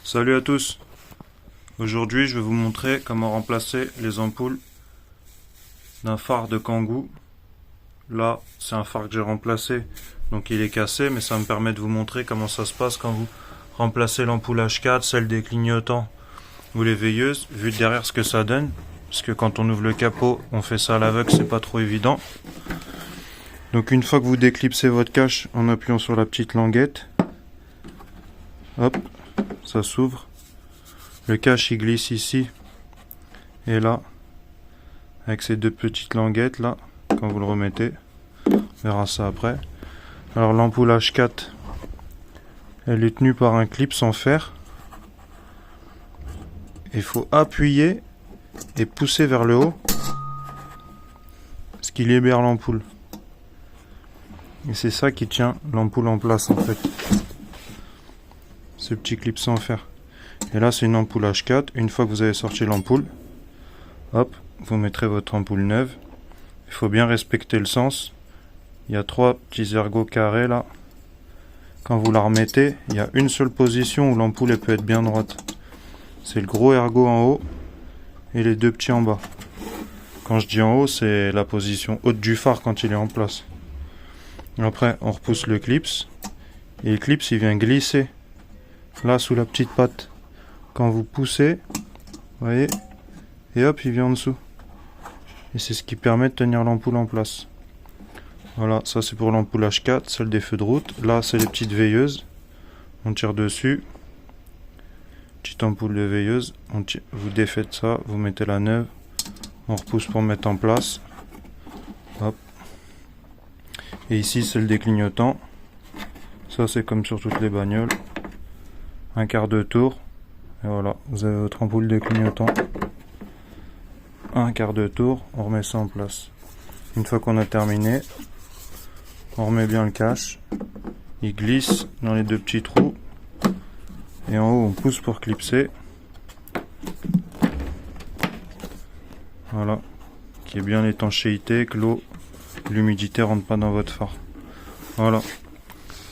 Salut à tous. Aujourd'hui je vais vous montrer comment remplacer les ampoules d'un phare de Kangoo. Là c'est un phare que j'ai remplacé, donc il est cassé, mais ça me permet de vous montrer comment ça se passe quand vous remplacez l'ampoule H4, celle des clignotants ou les veilleuses, vu de derrière ce que ça donne, parce que quand on ouvre le capot on fait ça à l'aveugle, c'est pas trop évident. Donc une fois que vous déclipsez votre cache en appuyant sur la petite languette, hop, ça s'ouvre. Le cache il glisse ici et là, avec ces deux petites languettes là, quand vous le remettez, on verra ça après. Alors l'ampoule H4, elle est tenue par un clip sans fer. Il faut appuyer et pousser vers le haut, ce qui libère l'ampoule. Et c'est ça qui tient l'ampoule en place en fait. Ce petit clip sans fer. Et là c'est une ampoule H4. Une fois que vous avez sorti l'ampoule, hop, vous mettrez votre ampoule neuve. Il faut bien respecter le sens. Il y a 3 petits ergots carrés là. Quand vous la remettez, il y a une seule position où l'ampoule elle peut être bien droite. C'est le gros ergot en haut et les deux petits en bas. Quand je dis en haut, c'est la position haute du phare quand il est en place. Après, on repousse le clips. Et le clips, il vient glisser là sous la petite patte. Quand vous poussez, vous voyez, et hop, il vient en dessous. Et c'est ce qui permet de tenir l'ampoule en place. Voilà, ça c'est pour l'ampoule H4, celle des feux de route. Là, c'est les petites veilleuses. On tire dessus. Petite ampoule de veilleuse. Vous défaites ça, vous mettez la neuve. On repousse pour mettre en place. Hop. Et ici, c'est le déclignotant. Ça, c'est comme sur toutes les bagnoles. Un quart de tour. Et voilà, vous avez votre ampoule de clignotant. Un quart de tour, on remet ça en place. Une fois qu'on a terminé, on remet bien le cache. Il glisse dans les deux petits trous. Et en haut, on pousse pour clipser. Voilà, qui est bien l'étanchéité, que l'eau, l'humidité rentre pas dans votre phare. Voilà,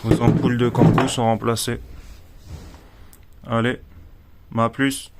vos ampoules de Kangoo sont remplacées. Allez, à plus.